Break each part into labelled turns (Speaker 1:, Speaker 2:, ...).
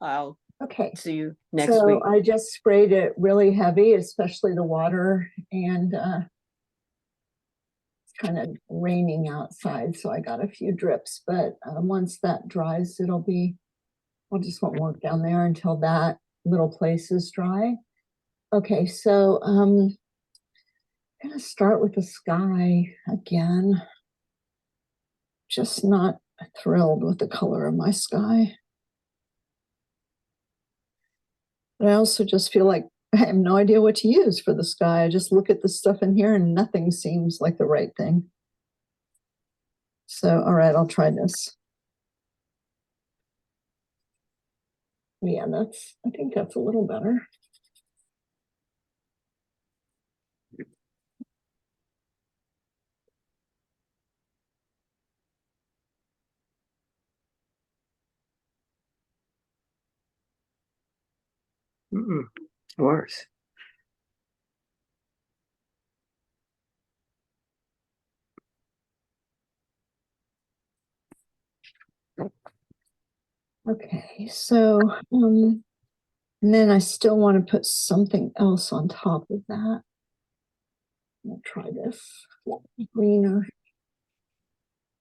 Speaker 1: I'll
Speaker 2: Okay.
Speaker 1: see you next
Speaker 2: So
Speaker 1: week.
Speaker 2: I just sprayed it really heavy, especially the water, and it's kind of raining outside, so I got a few drips, but once that dries, I'll just won't work down there until that little place is dry. Okay, so I'm gonna start with the sky again. Just not thrilled with the color of my sky. But I also just feel like I have no idea what to use for the sky. I just look at the stuff in here and nothing seems like the right thing. So, all right, I'll try this. Yeah, I think that's a little better.
Speaker 1: Worse.
Speaker 2: Okay, so and then I still want to put something else on top of that. I'll try this greener,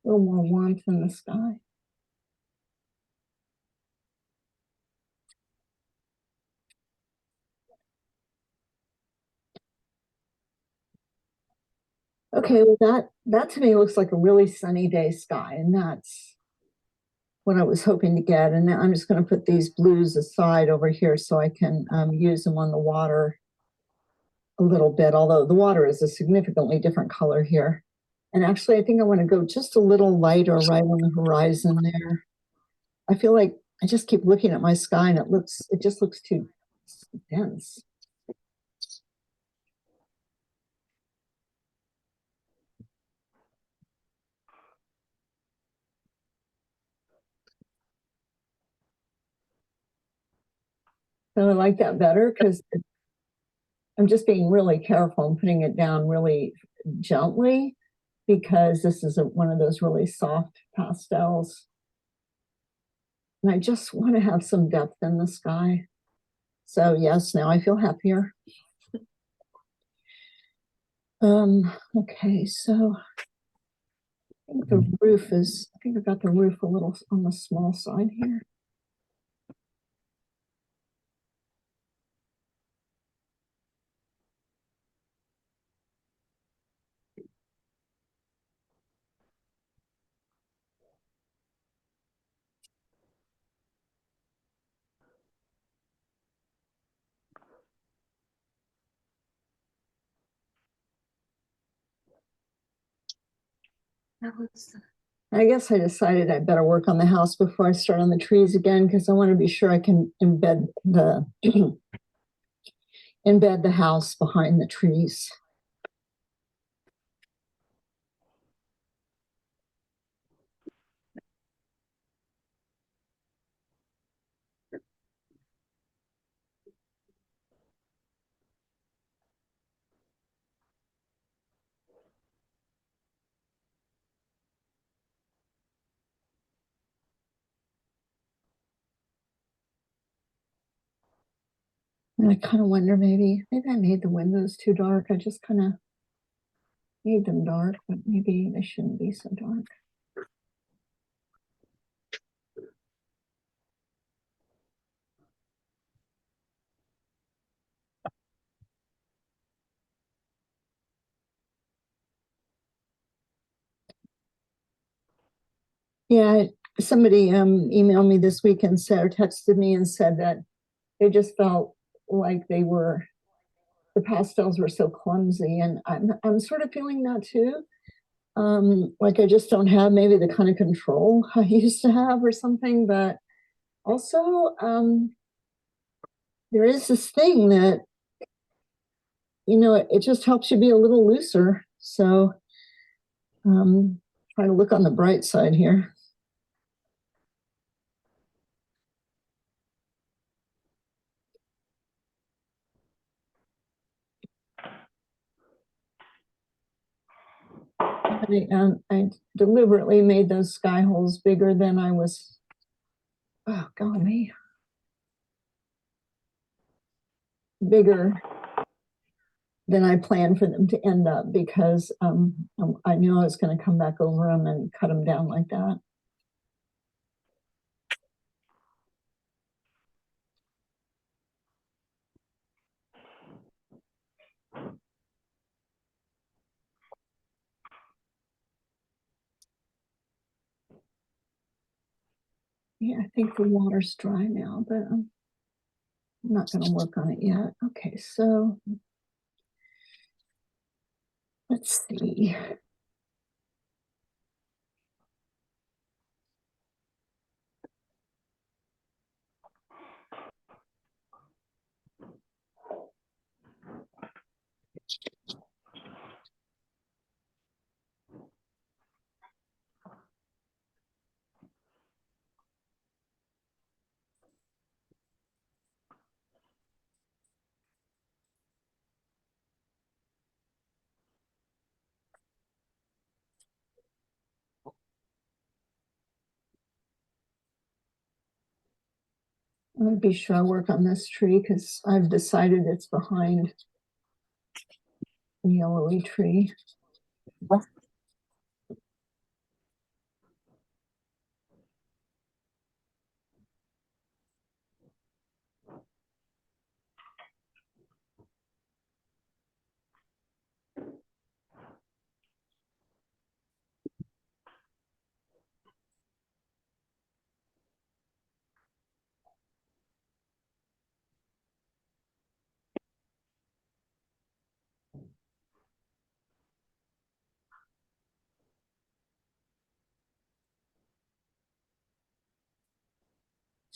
Speaker 2: a little more warmth in the sky. Okay, well that to me looks like a really sunny day sky, and that's what I was hoping to get. And now I'm just going to put these blues aside over here so I can use them on the water a little bit, although the water is a significantly different color here. And actually, I think I want to go just a little lighter right on the horizon there. I feel like I just keep looking at my sky and it just looks too dense. So I like that better because I'm just being really careful and putting it down really gently because this is one of those really soft pastels. And I just want to have some depth in the sky. So yes, now I feel happier. Okay, so I think I think I got the roof a little on the small side here. I guess I decided I better work on the house before I start on the trees again because I want to be sure I can embed the house behind the trees. And I kind of wonder maybe I made the windows too dark. I just kind of made them dark, but maybe they shouldn't be so dark. Yeah, somebody emailed me this week and said, or texted me and said that they just felt like the pastels were so clumsy, and I'm sort of feeling that too. Like I just don't have maybe the kind of control I used to have or something, but also there is this thing that it just helps you be a little looser. So try to look on the bright side here. I deliberately made those sky holes bigger than I was. Oh, golly. bigger than I planned for them to end up because I knew I was going to come back over them and cut them down like that. Yeah, I think the water's dry now, but I'm not going to work on it yet. Okay, so let's see. I'm going to be sure I work on this tree because I've decided it's behind the yellowy tree.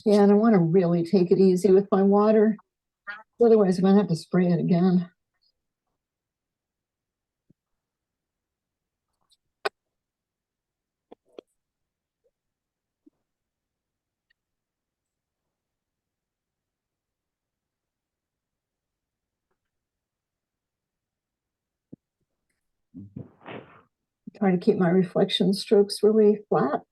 Speaker 2: Yeah, and I want to really take it easy with my water. Otherwise, I'm going to have to spray it again. Try to keep my reflection strokes really flat.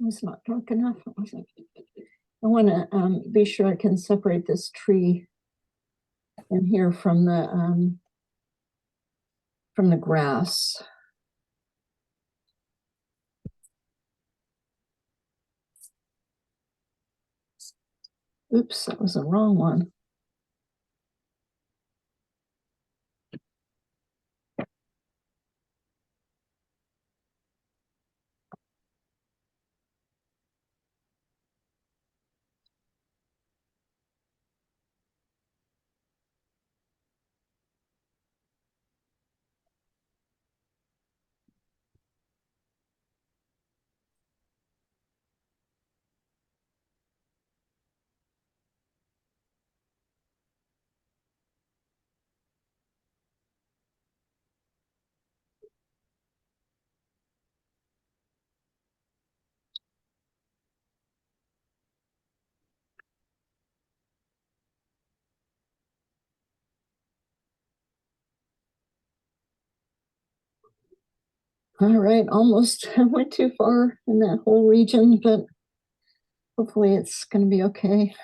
Speaker 2: It's not dark enough. I want to be sure I can separate this tree in here from the grass. Oops, that was the wrong one. All right, almost. I went too far in that whole region, but hopefully it's going to be okay.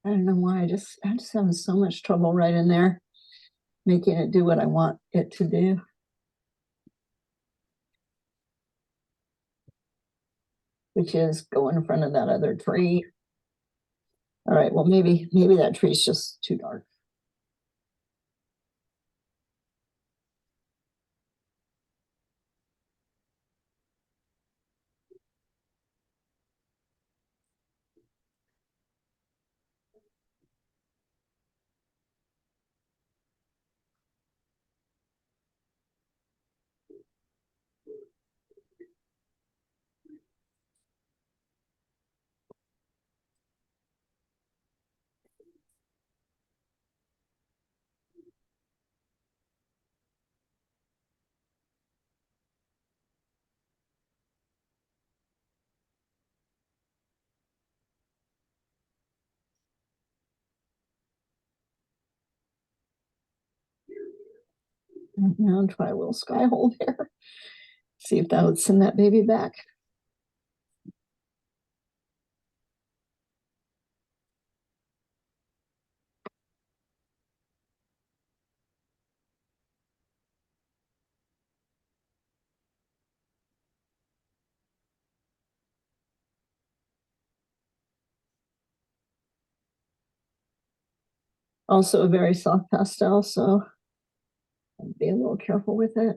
Speaker 2: I don't know why. I'm just having so much trouble right in there, making it do what I want it to do. Which is go in front of that other tree. All right, well, maybe that tree's just too dark. Now try a little sky hole there. See if that would send that baby back. Also a very soft pastel, so I'll be a little careful with it.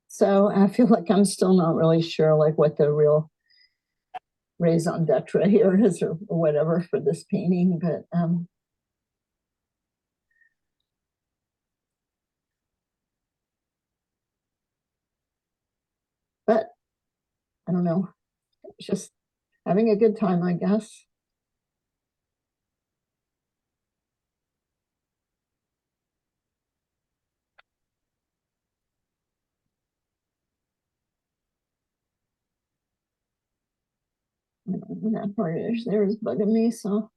Speaker 2: So I feel like I'm still not really sure like what the real raison d'etre here is or whatever for this painting, but I don't know. It's just having a good time, I guess. That part there is bugging me, so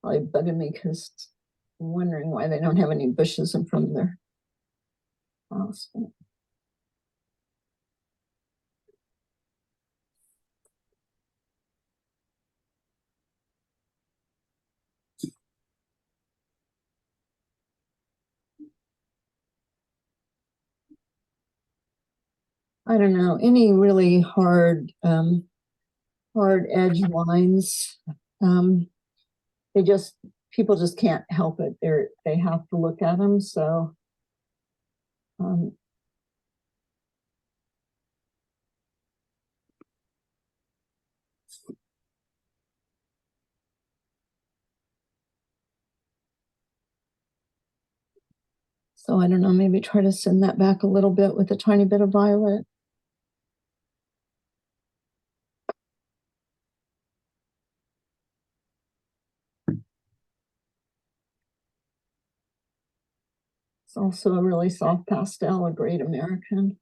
Speaker 2: probably bugging me because I'm wondering why they don't have any bushes in front of their house. I don't know, any really hard edge lines. People just can't help it. They have to look at them. So so I don't know, maybe try to send that back a little bit with a tiny bit of violet. It's also a really soft pastel, a great American.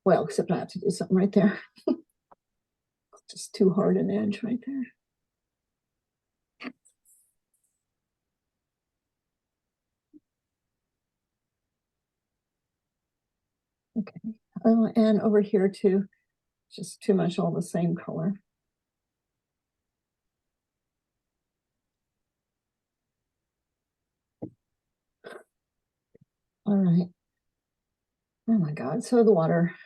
Speaker 2: Well, except I have to do something right there. Just too hard an edge right there. Okay, and over here too, just too much all the same color. All right. Oh my God, so the water.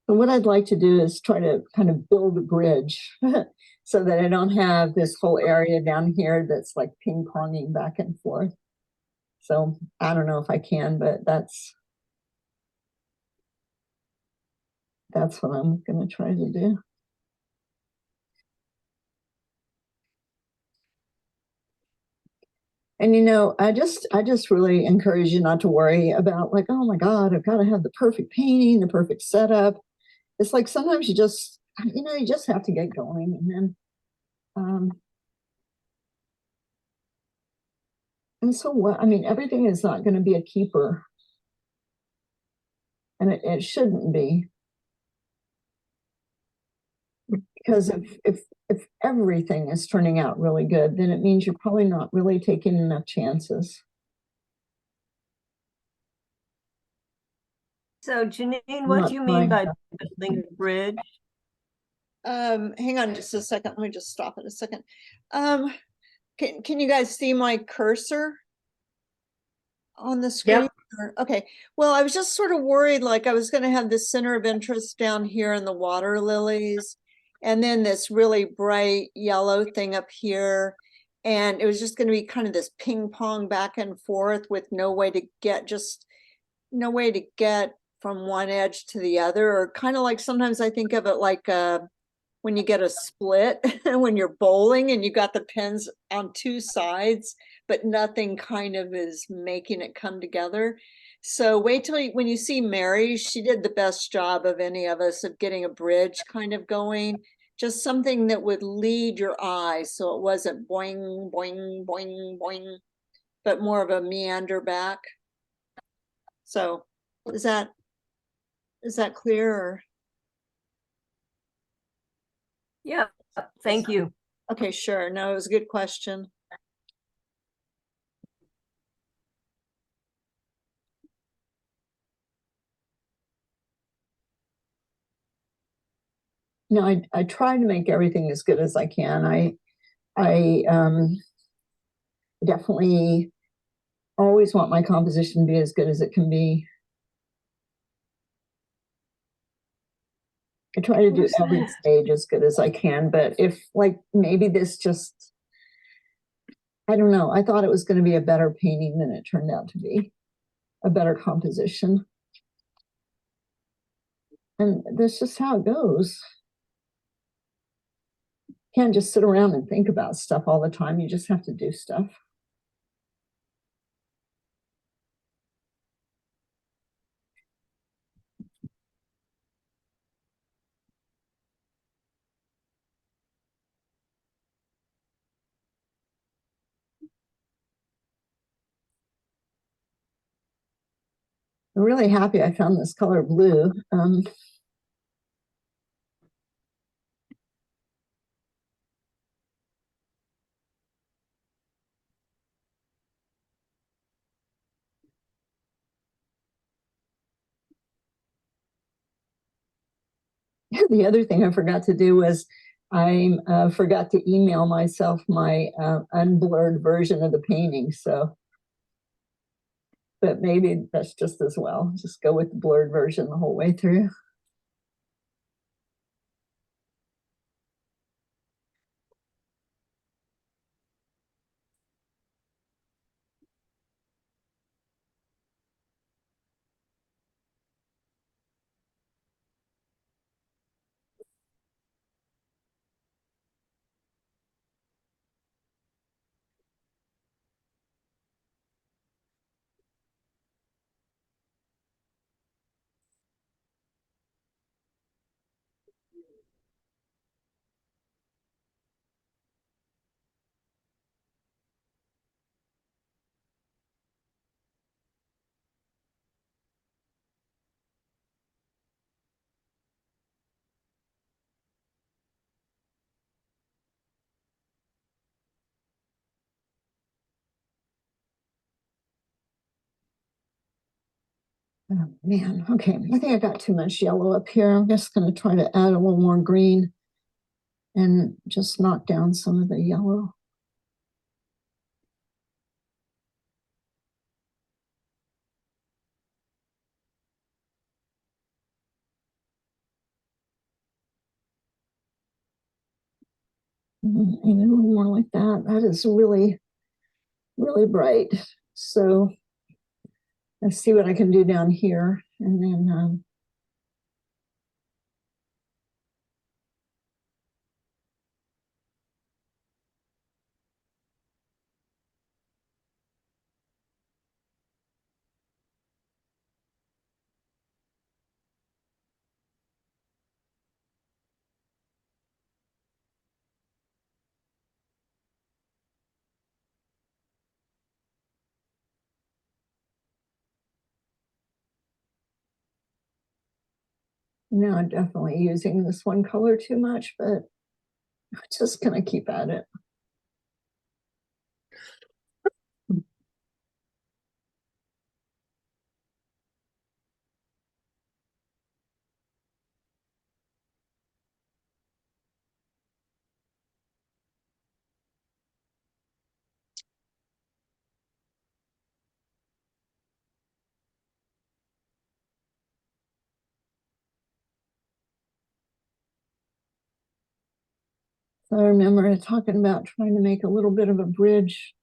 Speaker 2: But what I'd like to do is try to kind of build a bridge so that I don't have this whole area down here that's like ping ponging back and forth. So I don't know if I can, but that's what I'm going to try to do. And you know, I just really encourage you not to worry about like, oh my God, I've got to have the perfect painting, the perfect setup. It's like sometimes you just have to get going, and then and so what? I mean, everything is not going to be a keeper, and it shouldn't be, because if everything is turning out really good, then it means you're probably not really taking enough chances.
Speaker 3: So Jeneane, what do you mean by building a bridge?
Speaker 2: Hang on just a second. Let me just stop it a second. Can you guys see my cursor on the screen?
Speaker 1: Yep.
Speaker 2: Sure. Okay, well, I was just sort of worried, like I was gonna have this center of interest down here in the water lilies. And then this really bright yellow thing up here. And it was just gonna be kind of this ping pong back and forth with no way to get, just no way to get from one edge to the other, or kind of like, sometimes I think of it like when you get a split, when you're bowling and you got the pins on two sides, but nothing kind of is making it come together. So wait till when you see Mary, she did the best job of any of us of getting a bridge kind of going, just something that would lead your eye. So it wasn't boing, boing, boing, boing, but more of a meander back. So is that clear? Or?
Speaker 3: Yeah, thank you.
Speaker 2: Okay, sure. No, it was a good question. No, I try to make everything as good as I can. I definitely always want my composition to be as good as it can be. I try to do every stage as good as I can, but if like maybe this just, I don't know, I thought it was going to be a better painting than it turned out to be, a better composition. And that's just how it goes. Can't just sit around and think about stuff all the time. You just have to do stuff. I'm really happy I found this color blue. The other thing I forgot to do was I forgot to email myself my unblurred version of the painting. So, but maybe that's just as well. Just go with the blurred version the whole way through. Oh, man, okay, I think I got too much yellow up here. I'm just going to try to add a little more green and just knock down some of the yellow. Maybe a little more like that. That is really, really bright. So let's see what I can do down here. And then now I'm definitely using this one color too much, but I'm just going to keep at it. I remember talking about trying to make a little bit of a bridge.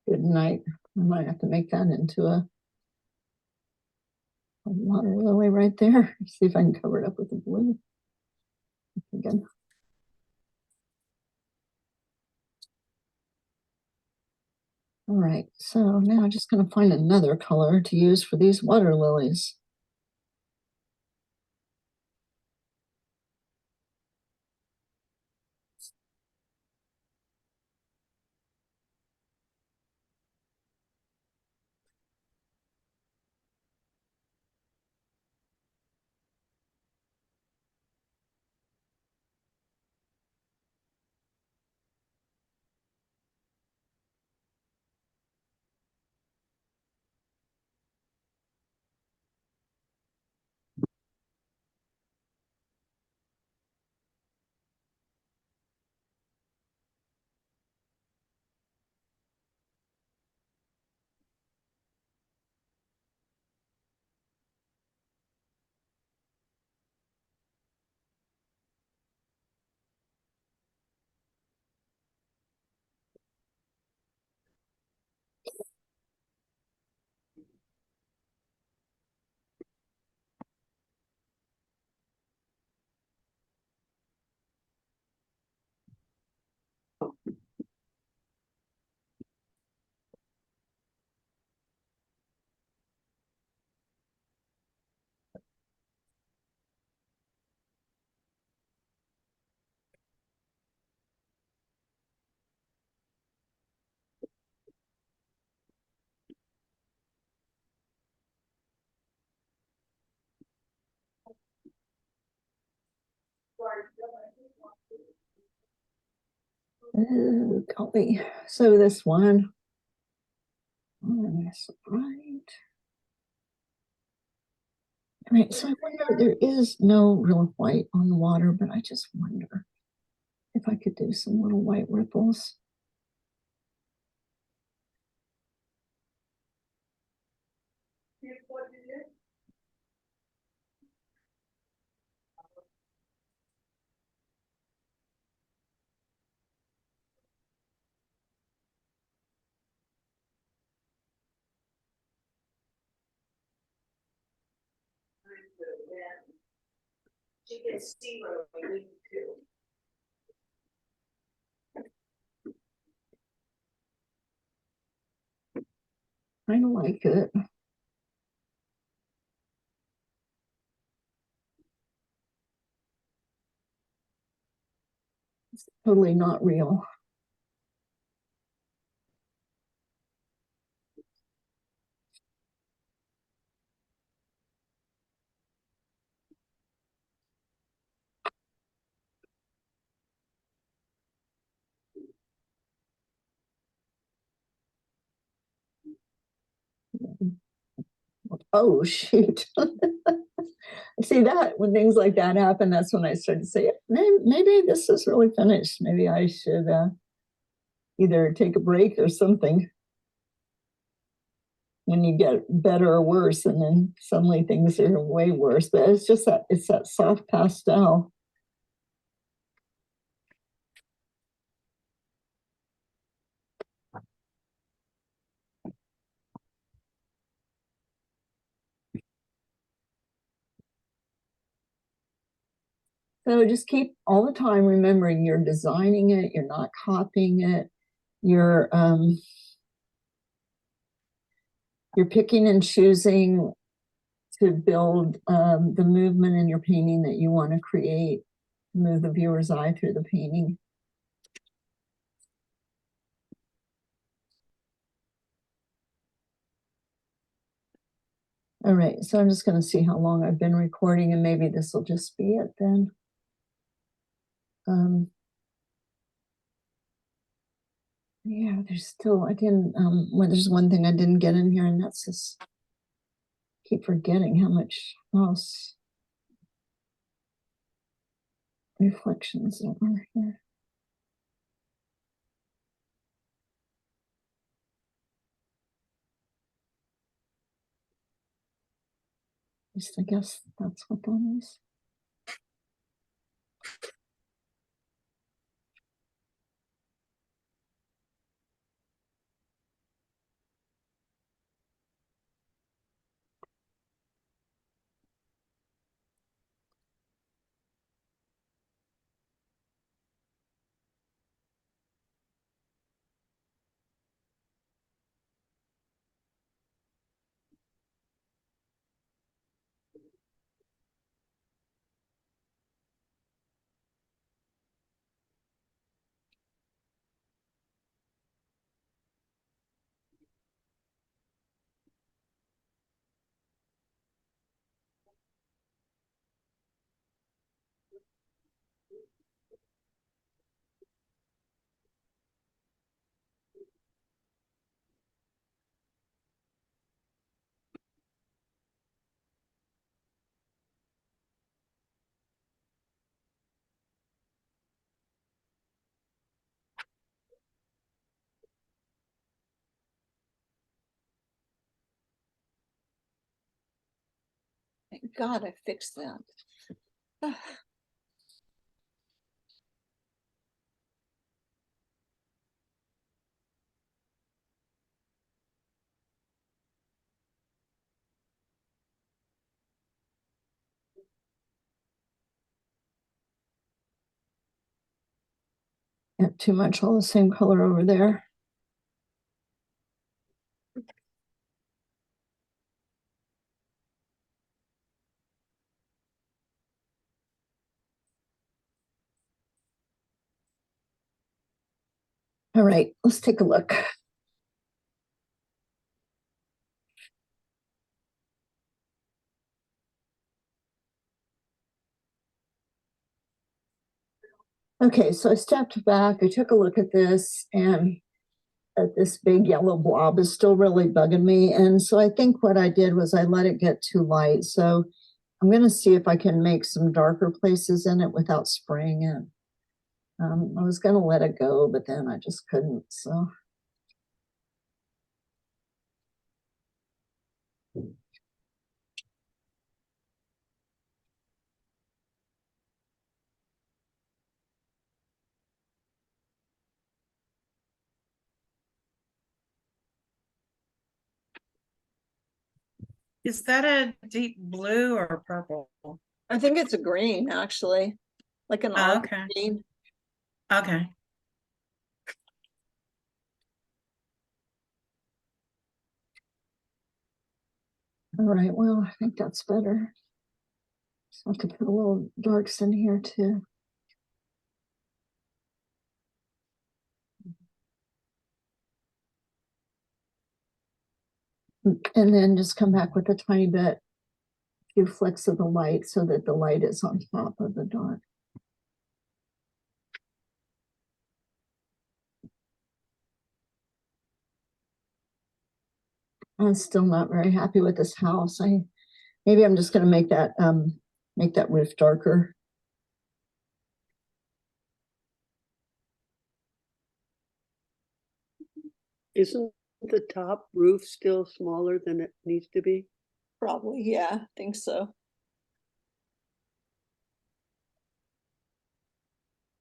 Speaker 2: Good night. I might have to make that into a water lily right there. See if I can cover it up with the blue. Again. All right, so now I'm just going to find another color to use for these water lilies. Ooh, golly. So this one, that's right. All right, so I wonder, there is no real white on the water, but I just wonder if I could do some little white ripples.
Speaker 4: She can see what we need to.
Speaker 2: Kind of like it. It's totally not real. Oh, shoot. See that when things like that happen, that's when I start to say, maybe this is really finished. Maybe I should either take a break or something when you get better or worse. And then suddenly things are way worse. But it's just that it's that soft pastel. So just keep all the time remembering you're designing it, you're not copying it, you're picking and choosing to build the movement in your painting that you want to create, move the viewer's eye through the painting. All right, so I'm just going to see how long I've been recording, and maybe this will just be it then. Yeah, there's still, I didn't, well, there's one thing I didn't get in here, and that's this, keep forgetting how much else reflections there are here. At least I guess that's what that is. Thank God I fixed that. Got too much all the same color over there. All right, let's take a look. Okay, so I stepped back, I took a look at this, and this big yellow blob is still really bugging me. And so I think what I did was I let it get too light. So I'm going to see if I can make some darker places in it without spraying it. I was going to let it go, but then I just couldn't. So
Speaker 5: Is that a deep blue or purple?
Speaker 2: I think it's a green, actually, like an
Speaker 5: Oh,
Speaker 2: olive
Speaker 5: okay.
Speaker 2: green.
Speaker 5: Okay.
Speaker 2: All right, well, I think that's better. So I have to put a little darks in here too. And then just come back with a tiny bit, few flicks of the light so that the light is on top of the dark. I'm still not very happy with this house. Maybe I'm just going to make that roof darker.
Speaker 6: Isn't the top roof still smaller than it needs to be?
Speaker 2: Probably, yeah, I think so.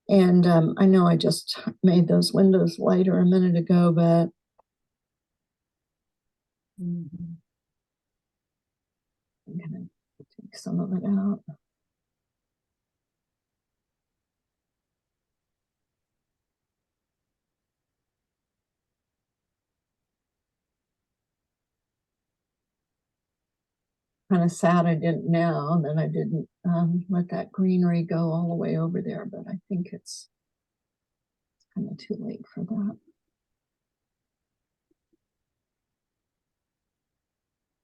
Speaker 2: And I know I just made those windows lighter a minute ago, but I'm gonna take some of it out. kind of sad I didn't know that I didn't let that greenery go all the way over there, but I think it's kind of too late for that.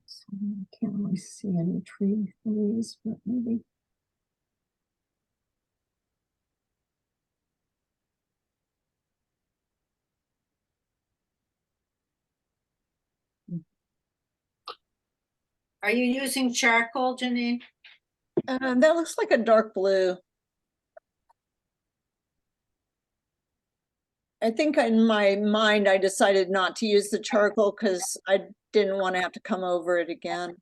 Speaker 2: So I can't really see any trees, but maybe.
Speaker 7: Are you using charcoal, Jeneane?
Speaker 2: That looks like a dark blue. I think in my mind, I decided not to use the charcoal because I didn't want to have to come over it again.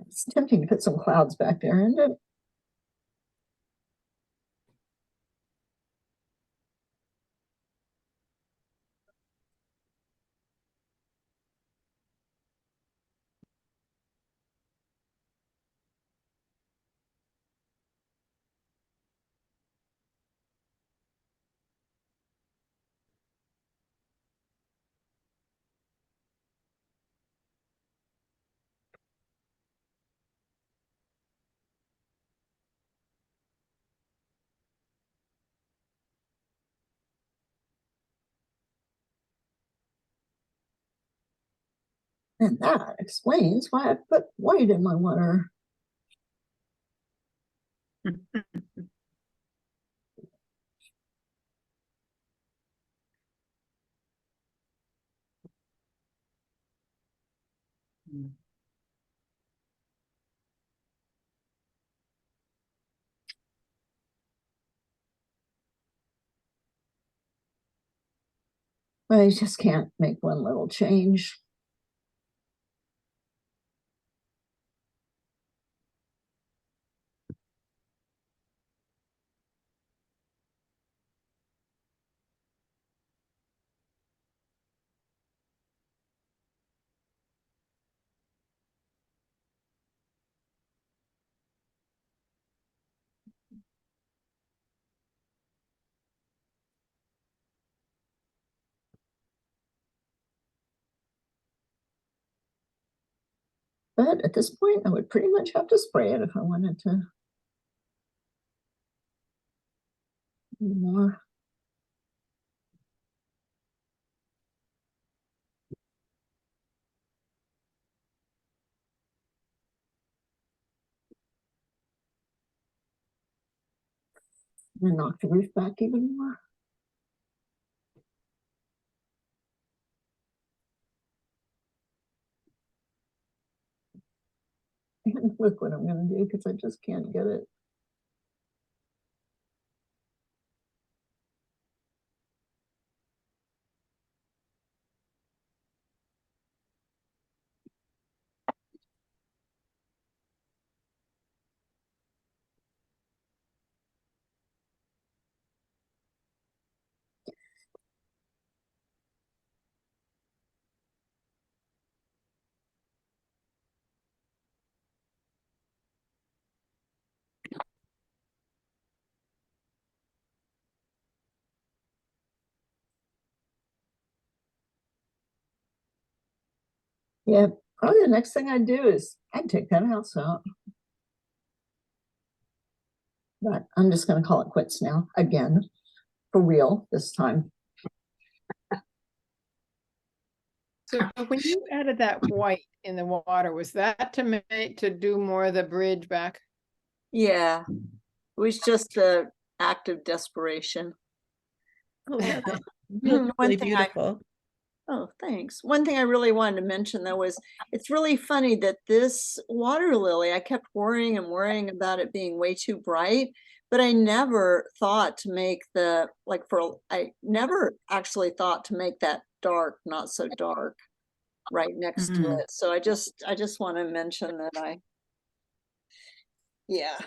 Speaker 2: It's tempting to put some clouds back there, isn't it? And that explains why I put white in my water. I just can't make one little change. But at this point, I would pretty much have to spray it if I wanted to do more. And knock the roof back even more. And look what I'm going to do because I just can't get it. Yeah, probably the next thing I'd do is I'd take that house out. But I'm just going to call it quits now, again, for real this time.
Speaker 8: So when you added that white in the water, was that to do more of the bridge back?
Speaker 2: Yeah, it was just an act of desperation.
Speaker 5: Oh, that's
Speaker 2: One
Speaker 5: really
Speaker 2: thing I
Speaker 5: beautiful.
Speaker 2: Oh, thanks. One thing I really wanted to mention though was it's really funny that this water lily, I kept worrying and worrying about it being way too bright, but I never thought to make I never actually thought to make that dark, not so dark, right next to
Speaker 5: Mhm.
Speaker 2: it. So I just want to mention that yeah.